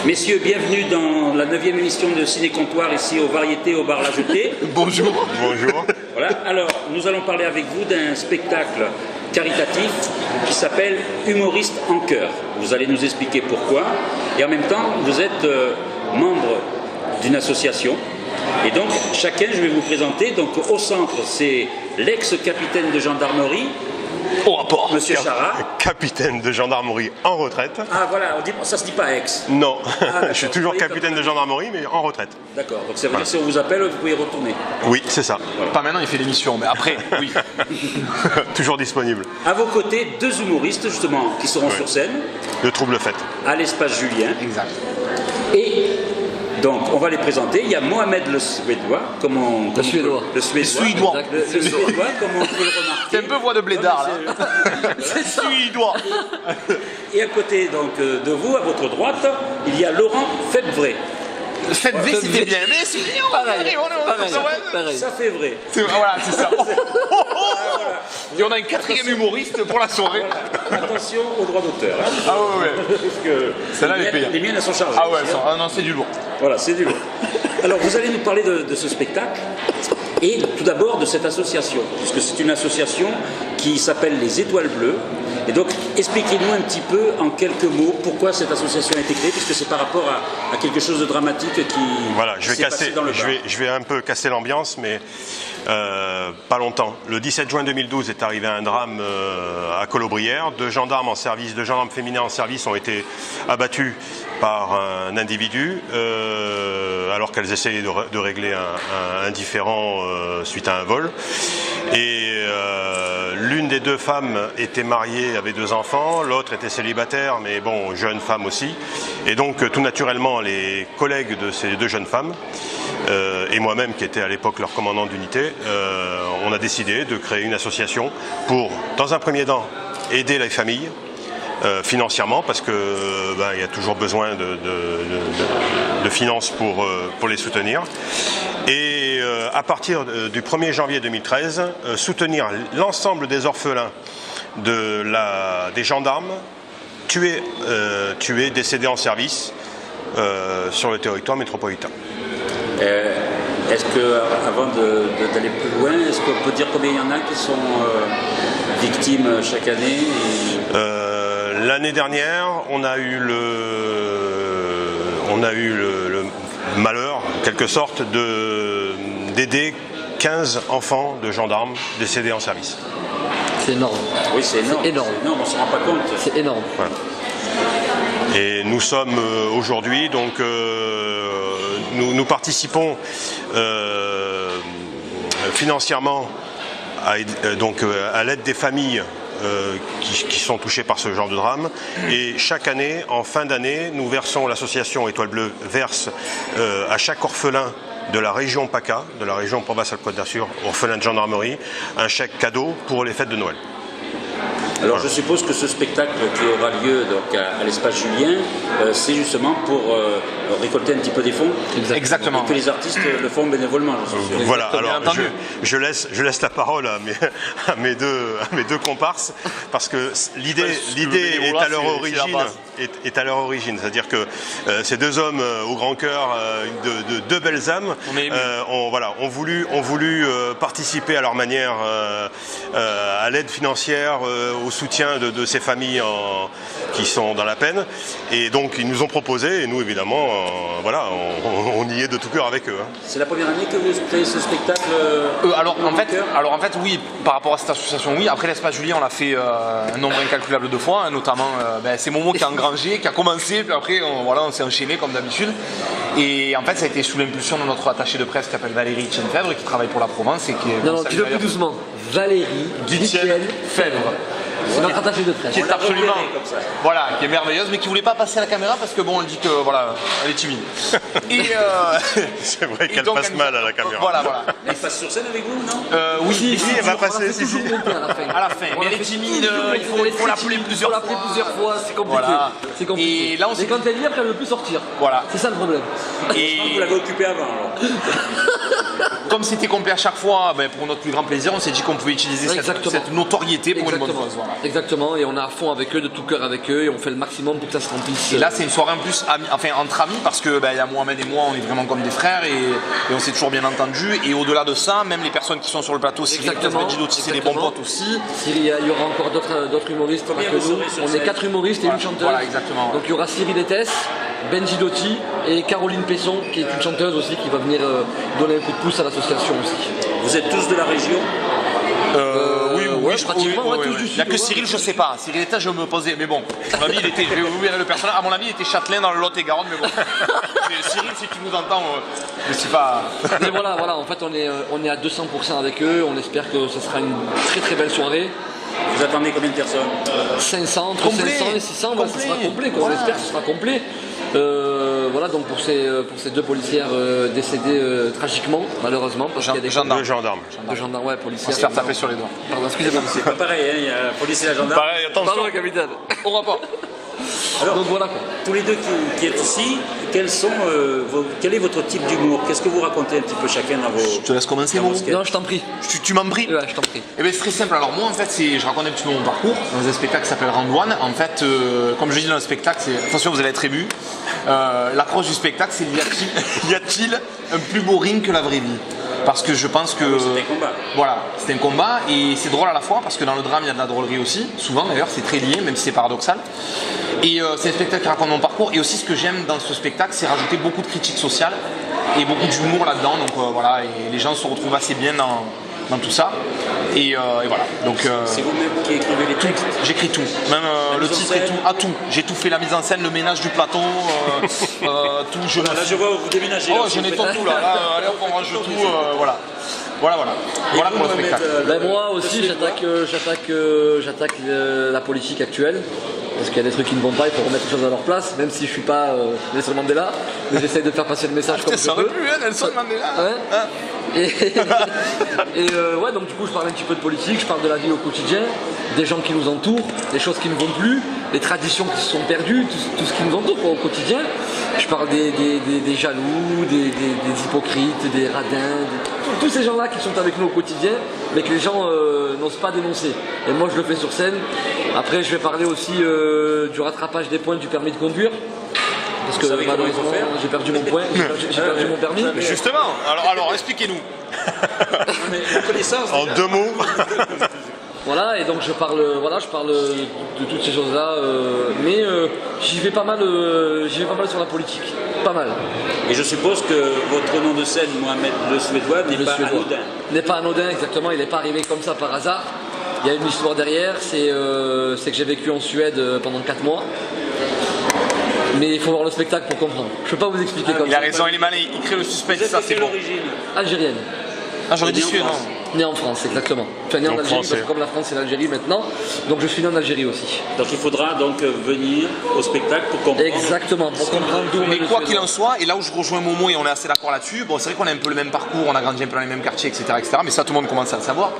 Messieurs, bienvenue dans la 9e émission de Ciné Comptoir, ici aux Variétés, au bar La Jetée. Bonjour. Bonjour. Voilà, alors nous allons parler avec vous d'un spectacle caritatif qui s'appelle Humoriste en chœur. Vous allez nous expliquer pourquoi. Et en même temps, vous êtes membre d'une association. Et donc, chacun, je vais vous présenter. Donc, au centre, c'est l'ex-capitaine de gendarmerie, Au rapport. Monsieur Charat. Capitaine de gendarmerie en retraite. Ah voilà, ça se dit pas ex. Non, Ah, je suis toujours capitaine de gendarmerie, mais en retraite. D'accord, donc ça veut dire que si on vous appelle, vous pouvez y retourner. Oui, c'est ça. Voilà. Pas maintenant, il fait l'émission, mais après, oui. Toujours disponible. À vos côtés, deux humoristes justement qui seront sur scène, Le trouble fait. à l'espace Julien. Exact. Et donc, on va les présenter. Il y a Mohamed le Suédois, Le Suédois. Le Suédois. Suédois. Le Suédois, comme on peut le remarquer. C'est un peu voix de blédard, là. C'est ça. Suédois. Et à côté donc, de vous, à votre droite, il y a Laurent Febvre. Faites V, c'était bien, mais c'est bien. Pareil. Ça fait vrai. Voilà, c'est ça. Et on a un quatrième humoriste pour la soirée. Attention aux droits d'auteur. Hein. Ah ouais, ouais. Parce que Celle-là, elle est payante. les miennes, elles sont chargées. Ah ouais, aussi, hein. ah non, c'est du lourd. Voilà, c'est du lourd. Alors, vous allez nous parler de ce spectacle et tout d'abord de cette association, puisque c'est une association qui s'appelle les Étoiles Bleues. Et donc, expliquez-nous un petit peu, en quelques mots, pourquoi cette association a été créée, puisque c'est par rapport à quelque chose de dramatique qui Voilà, je vais s'est passé dans le bar. je vais un peu casser l'ambiance, mais pas longtemps. Le 17 juin 2012 est arrivé un drame à Colobrières. Deux gendarmes féminins en service ont été abattus par un individu alors qu'elles essayaient de régler un différend suite à un vol. Et l'une des deux femmes était mariée, avait deux enfants, l'autre était célibataire, mais bon, jeune femme aussi. Et donc, tout naturellement, les collègues de ces deux jeunes femmes, et moi-même qui étais à l'époque leur commandant d'unité, on a décidé de créer une association pour, dans un premier temps, aider les familles, financièrement, parce que il y a toujours besoin de finances pour les soutenir. Et à partir du 1er janvier 2013, soutenir l'ensemble des orphelins des gendarmes tués, décédés en service sur le territoire métropolitain. Est-ce que, avant d'aller plus loin, est-ce qu'on peut dire combien il y en a qui sont victimes chaque année L'année dernière, on a eu le malheur, en quelque sorte, d'aider 15 enfants de gendarmes décédés en service. C'est énorme. Oui, c'est énorme. C'est énorme. On ne se rend pas compte. C'est énorme. Voilà. Et nous sommes aujourd'hui, donc nous participons financièrement à l'aide des familles qui sont touchés par ce genre de drame. Et chaque année, en fin d'année, nous versons, l'association Étoile Bleue verse à chaque orphelin de la région PACA, de la région Provence-Alpes-Côte d'Azur, orphelin de gendarmerie, un chèque cadeau pour les fêtes de Noël. Alors je suppose que ce spectacle qui aura lieu donc, à l'espace Julien, c'est justement pour récolter un petit peu des fonds. Exactement. Et que les artistes le font bénévolement, je suis sûr. Voilà, alors je laisse la parole à mes deux comparses, parce que l'idée est à leur origine, c'est-à-dire que ces deux hommes au grand cœur, de deux belles âmes, ont voulu participer à leur manière à l'aide financière, au soutien de ces familles qui sont dans la peine, et donc ils nous ont proposé, et nous évidemment on y est de tout cœur avec eux. C'est la première année que vous créez ce spectacle Alors en fait oui, par rapport à cette association, oui. Après l'espace Julien, on l'a fait un nombre incalculable de fois, hein, notamment c'est Momo qui a engrangé, qui a commencé, puis après on s'est enchaîné comme d'habitude. Et en fait ça a été sous l'impulsion de notre attachée de presse qui s'appelle Valérie Etienne-Fèvre, qui travaille pour la Provence et qui est... Non, tu le plus doucement. Valérie Etienne-Fèvre. C'est notre attaché de presse. Qui est absolument, comme ça. voilà, qui est merveilleuse, mais qui voulait pas passer à la caméra parce que bon, elle dit que voilà, elle est timide. Et c'est vrai qu'elle passe mal à la caméra. Voilà. Elle passe sur scène avec vous, non Oui, Si, elle va passer. Si. à la fin. Mais elle est timide, il faut l'appeler plusieurs fois. C'est compliqué. Voilà. C'est compliqué. Et là, mais quand elle vient, après, elle ne veut plus sortir. Voilà. C'est ça le problème. Je pense que vous l'avez occupé avant alors. comme c'était complet à chaque fois, pour notre plus grand plaisir, on s'est dit qu'on pouvait utiliser cette notoriété pour une bonne cause. Voilà. Exactement, et on est à fond avec eux, de tout cœur avec eux, et on fait le maximum pour que ça se remplisse. Et là, c'est une soirée en plus entre amis, parce que y a Mohamed et moi, on est vraiment comme des frères, et on s'est toujours bien entendus. Et au-delà de ça, même les personnes qui sont sur le plateau, Cyril Benjidotti, c'est des bons potes aussi. Il y aura encore d'autres humoristes que nous. On est 4 humoristes et une chanteuse. Voilà, exactement. Donc il y aura Cyril Etes, Benjidotti et Caroline Pesson, qui est une chanteuse aussi, qui va venir donner un coup de pouce à l'association aussi. Vous êtes tous de la région? Oui, pratiquement, tous du sud. Il n'y a que Cyril, je sais pas. Cyril était, je me posais, mais bon, à mon avis, il était, je vais vous dire le personnage, à mon avis, il était châtelain dans le Lot-et-Garonne, mais bon. Cyril, si tu nous entends, je sais pas. Mais voilà, en fait, on est à 200% avec eux, on espère que ce sera une très très belle soirée. Vous attendez combien de personnes? 500, entre 500 et 600, ce sera complet, quoi. On espère que ce sera complet. Voilà, donc pour ces 2 policières décédées tragiquement, malheureusement, parce qu'il y a des gendarmes. Deux gendarmes, ouais, policiers. On va se faire taper sur les doigts. Pardon, excusez-moi. C'est pas pareil, hein, il y a la police et la gendarme. Pareil, attention. Pardon, capitaine. On va pas. Alors, donc voilà quoi. Tous les deux qui êtes ici, quel est votre type d'humour? Qu'est-ce que vous racontez un petit peu chacun dans vos... Je te laisse commencer, dans vos Mo. sketchs? Non, je t'en prie. Tu m'en pries? Ouais, je t'en prie. Eh bien, c'est très simple. Alors moi, en fait, je raconte un petit peu mon parcours dans un spectacle qui s'appelle Randouane. En fait, comme je dis dans le spectacle, attention, vous allez être ému. L'approche du spectacle, c'est y a-t-il un plus beau ring que la vraie vie? Parce que je pense que... C'est un combat. Voilà, c'est un combat et c'est drôle à la fois parce que dans le drame, il y a de la drôlerie aussi. Souvent d'ailleurs, c'est très lié, même si c'est paradoxal. Et c'est un spectacle qui raconte mon parcours. Et aussi, ce que j'aime dans ce spectacle, c'est rajouter beaucoup de critiques sociales et beaucoup d'humour là-dedans. Donc voilà, et les gens se retrouvent assez bien dans tout ça. Et voilà. Donc, c'est vous-même qui écrivez les textes? J'écris tout, même le titre et tout, tout. J'ai tout fait, la mise en scène, le ménage du plateau, tout. Là, je vois, vous déménagez. Oh, j'en ai tout là. Allez, on range tout. Voilà. Voilà pour le spectacle. Moi aussi, j'attaque la politique actuelle. Parce qu'il y a des trucs qui ne vont pas, il faut remettre les choses à leur place, même si je suis pas Nelson Mandela, mais j'essaye de faire passer le message comme je peux. Plus, Nelson Mandela. Ouais. Ouais, donc du coup je parle un petit peu de politique, je parle de la vie au quotidien, des gens qui nous entourent, des choses qui ne vont plus, les traditions qui se sont perdues, tout ce qui nous entoure au quotidien. Je parle des jaloux, des hypocrites, des radins, tous ces gens-là qui sont avec nous au quotidien, mais que les gens n'osent pas dénoncer. Et moi je le fais sur scène. Après je vais parler aussi du rattrapage des points du permis de conduire. Parce que malheureusement j'ai perdu mon point, j'ai perdu mon permis. Justement, alors expliquez-nous. La connaissance. En 2 mots. Voilà, et donc je parle de toutes ces choses-là, mais j'y vais pas mal sur la politique, pas mal. Et je suppose que votre nom de scène, Mohamed le Suédois, n'est pas anodin. N'est pas anodin, exactement, il n'est pas arrivé comme ça par hasard. Il y a une histoire derrière, c'est que j'ai vécu en Suède pendant 4 mois. Mais il faut voir le spectacle pour comprendre. Je peux pas vous expliquer comme ça. Il a raison, il est malin, il crée le suspense, ça c'est bon. Algérienne. Ah, j'aurais dit Suède, non. Né en France, exactement. Enfin, né en Algérie, parce que comme la France c'est l'Algérie maintenant, donc je suis né en Algérie aussi. Donc il faudra donc venir au spectacle pour comprendre. Exactement, pour comprendre d'où. Mais quoi qu'il en soit, et là où je rejoins Momo et on est assez d'accord là-dessus, bon c'est vrai qu'on a un peu le même parcours, on a grandi un peu dans les mêmes quartiers, etc. Mais ça tout le monde commence à le savoir.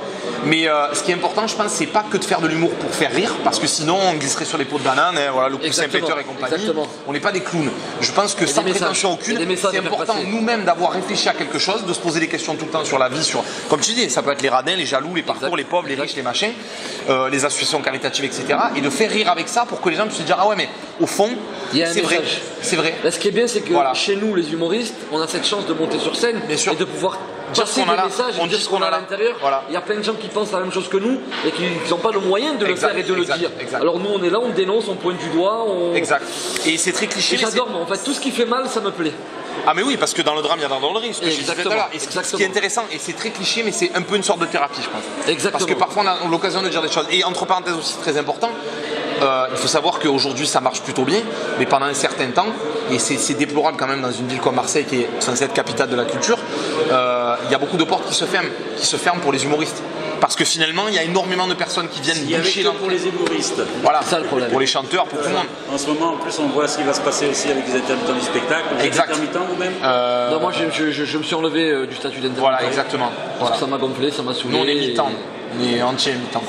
Mais ce qui est important, je pense, c'est pas que de faire de l'humour pour faire rire, parce que sinon on glisserait sur les pots de banane, hein, voilà, le coussin péteur et compagnie. Exactement. On n'est pas des clowns. Je pense que sans prétention aucune, c'est important nous-mêmes d'avoir réfléchi à quelque chose, de se poser des questions tout le temps sur la vie, comme tu dis, ça peut être les radins, les jaloux, les parcours, les pauvres, les riches, les machins, les associations caritatives, etc. Et de faire rire avec ça pour que les gens puissent se dire ah ouais mais au fond c'est vrai, c'est vrai. Là, ce qui est bien c'est que chez nous les humoristes, on a cette chance de monter sur scène et de pouvoir passer des messages, on dit ce qu'on a à l'intérieur. Voilà. Il y a plein de gens qui pensent la même chose que nous et qui n'ont pas le moyen de le faire et de le dire. Alors nous on est là, on dénonce, on pointe du doigt. Exact. Et c'est très cliché. J'adore, mais en fait tout ce qui fait mal ça me plaît. Ah mais oui, parce que dans le drame, il y a dans le ring, ce que je disais tout à l'heure. Et ce qui est intéressant, et c'est très cliché, mais c'est un peu une sorte de thérapie, je pense. Exactement. Parce que parfois, on a l'occasion de dire des choses. Et entre parenthèses aussi, très important, il faut savoir qu'aujourd'hui, ça marche plutôt bien, mais pendant un certain temps, et c'est déplorable quand même dans une ville comme Marseille, qui est censée être capitale de la culture, il y a beaucoup de portes qui se ferment pour les humoristes. Parce que finalement, il y a énormément de personnes qui viennent boucher pour les humoristes. Voilà, c'est ça le problème. Pour les chanteurs, pour tout le monde. En ce moment, en plus, on voit ce qui va se passer aussi avec les intermittents du spectacle. Vous êtes intermittent vous-même Non, moi je me suis enlevé du statut d'intermittent. Voilà, exactement. Parce que ça m'a gonflé, ça m'a saoulé. Nous, on est mi-temps. On est entier à mi-temps.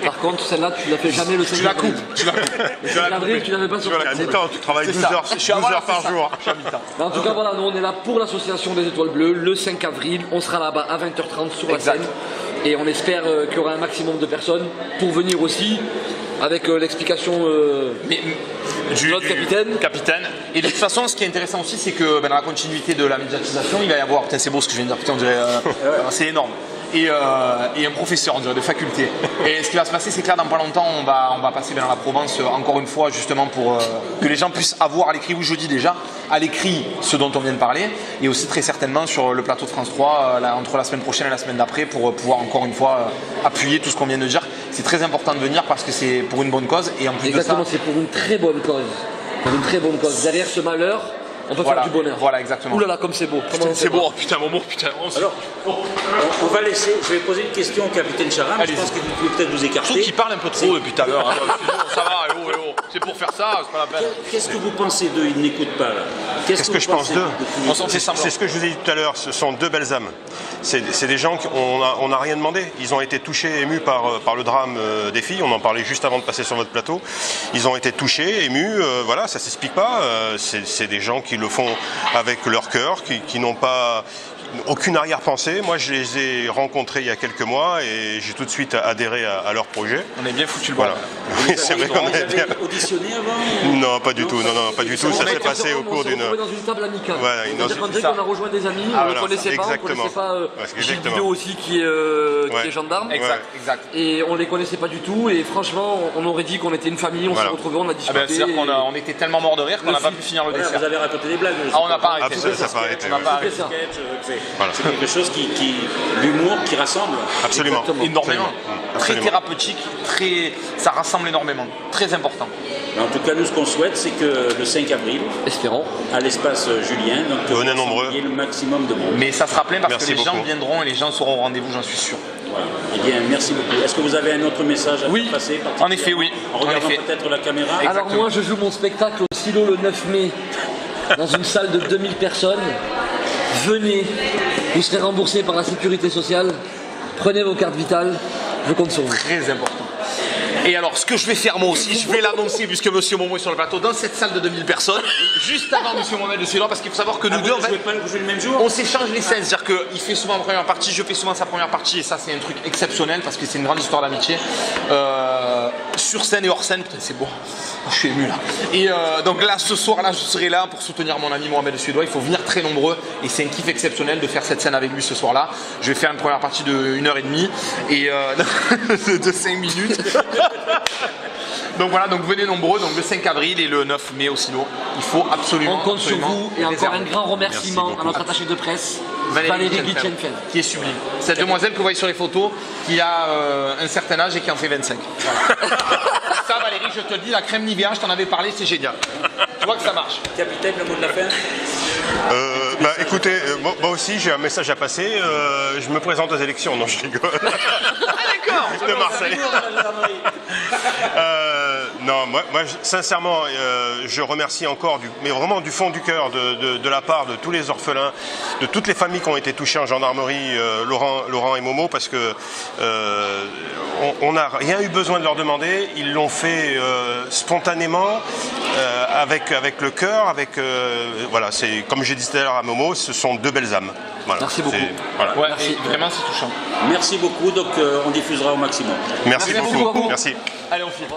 Par contre, celle-là, tu l'as fait jamais le 5 Tu la avril. coupes, tu la coupes. Le 5 avril, tu l'avais pas sur À mi-temps, tu travailles 12 ça. heures, Je suis à- 12 voilà, heures par c'est ça. jour. Je suis à mi-temps. Mais en tout cas, voilà, nous on est là pour l'association des Étoiles Bleues le 5 avril. On sera là-bas à 20h30 sur la Exact. scène. Et on espère qu'il y aura un maximum de personnes pour venir aussi avec l'explication Mais, notre capitaine. Et de toute façon, ce qui est intéressant aussi, c'est que dans la continuité de la médiatisation, il va y avoir, putain, c'est beau ce que je viens de dire, putain, on dirait, c'est énorme. Et un professeur, on dirait, de faculté. Et ce qui va se passer, c'est que là, dans pas longtemps, on va passer dans la Provence, encore une fois, justement, pour que les gens puissent avoir à l'écrit, oui, je dis déjà, à l'écrit ce dont on vient de parler, et aussi très certainement sur le plateau de France 3, entre la semaine prochaine et la semaine d'après, pour pouvoir encore une fois appuyer tout ce qu'on vient de dire. C'est très important de venir parce que c'est pour une bonne cause, et en plus Exactement, de ça... c'est pour une très bonne cause. Pour une très bonne cause. Derrière ce malheur, on peut Voilà, faire du bonheur. voilà, exactement. Ouh là là, comme c'est beau. Comment C'est beau, oh, putain, Momo, putain. Alors, on va laisser, je vais poser une question au capitaine Charam, je Allez-y. pense que vous pouvez peut-être vous Je trouve écarter. qu'il parle un peu trop depuis tout à l'heure. Ça va, eh oh. C'est pour faire ça, c'est pas la peine. Qu'est-ce que vous pensez d'eux? Ils n'écoutent pas là. Qu'est-ce que je pense pensez d'eux On s'en fait semblant. C'est ce que je vous ai dit tout à l'heure, ce sont deux belles âmes. C'est des gens qu'on n'a rien demandé. Ils ont été touchés, émus par le drame des filles. On en parlait juste avant de passer sur votre plateau. Ils ont été touchés, émus, voilà, ça s'explique pas. C'est des gens qui le font avec leur cœur, qui n'ont pas aucune arrière-pensée. Moi, je les ai rencontrés il y a quelques mois et j'ai tout de suite adhéré à leur projet. On est bien foutu le Voilà. bordel. Oui, c'est vrai qu'on Vous est bien. avez auditionné avant? Non, pas du tout. Non, pas du tout. Ça s'est passé au cours d'une. On s'est retrouvés dans une table amicale. Voilà, C'est-à-dire qu'on dirait ça. qu'on a rejoint des amis, Ah, on ne voilà, connaissait pas, on ne exactement. connaissait pas Ouais, Gilles exactement. Didot aussi qui Ouais. est gendarme. Exact, exact. Et on les connaissait pas du tout et franchement on aurait dit qu'on était une famille, on Voilà. s'est retrouvés, on a Ah discuté. ben, c'est-à-dire qu'on était tellement mort de rire qu'on n'a pas pu finir le Voilà, dessert. vous avez raconté des blagues. Ah, on n'a pas arrêté. Ah, ça n'a pas arrêté. On n'a ouais. pas C'était arrêté. ça. Voilà. C'est quelque chose l'humour qui rassemble. Absolument. Énormément. Très Absolument. thérapeutique, ça rassemble énormément. Très important. En tout cas, nous, ce qu'on souhaite, c'est que le 5 avril, Espérons. à l'espace Julien, donc Venez nombreux. il y ait le maximum de monde. Mais ça sera plein parce Merci que les gens beaucoup. viendront et les gens seront au rendez-vous, j'en suis sûr. Voilà. Eh bien, merci beaucoup. Est-ce que vous avez un autre message à Oui. faire passer En effet, oui. En regardant En effet. peut-être la caméra. Alors Exactement. moi je joue mon spectacle au Silo le 9 mai dans une salle de 2000 personnes. Venez, vous serez remboursé par la sécurité sociale. Prenez vos cartes vitales, je compte sur vous. Très important. Et alors, ce que je vais faire moi aussi, je vais l'annoncer puisque Monsieur Momo est sur le plateau, dans cette salle de 2000 personnes, juste avant Monsieur Mohamed, je suis là parce qu'il faut savoir que nous deux, en fait, Vous jouez le même jour? on s'échange les scènes, c'est-à-dire qu'il fait souvent ma première partie, je fais souvent sa première partie, et ça c'est un truc exceptionnel parce que c'est une grande histoire d'amitié. Sur scène et hors scène, putain c'est beau, je suis ému là. Et donc là, ce soir-là, je serai là pour soutenir mon ami Mohamed le Suédois, il faut venir très nombreux, et c'est un kiff exceptionnel de faire cette scène avec lui ce soir-là. Je vais faire une première partie de 1h30, et de 5 minutes. Donc voilà, donc venez nombreux, donc le 5 avril et le 9 mai au Silo. Il faut absolument. On compte sur absolument vous et encore réserver. un grand remerciement Merci à beaucoup. notre attachée de presse, Valérie Valérie Guitschenfeld, Guitschenfeld. qui est sublime. Cette demoiselle que vous voyez sur les photos, qui a un certain âge et qui en fait 25. Voilà. Ça Valérie, je te le dis, la crème Nivea, je t'en avais parlé, c'est génial. Tu vois que ça marche. Capitaine, le mot de la fin? Écoutez, moi aussi j'ai un message à passer. Je me présente aux élections. Non, je rigole. Ah d'accord. De Marseille. Non, moi sincèrement, je remercie encore, mais vraiment du fond du cœur, de la part de tous les orphelins, de toutes les familles qui ont été touchées en gendarmerie, Laurent et Momo, parce que on n'a rien eu besoin de leur demander. Ils l'ont fait spontanément, avec le cœur, voilà. C'est comme j'ai dit tout à l'heure à Momo, ce sont deux belles âmes. Voilà, Merci beaucoup. Voilà. Ouais, et vraiment c'est touchant. Merci beaucoup, donc on diffusera au maximum. Merci Merci beaucoup. beaucoup. Merci. Allez, on file.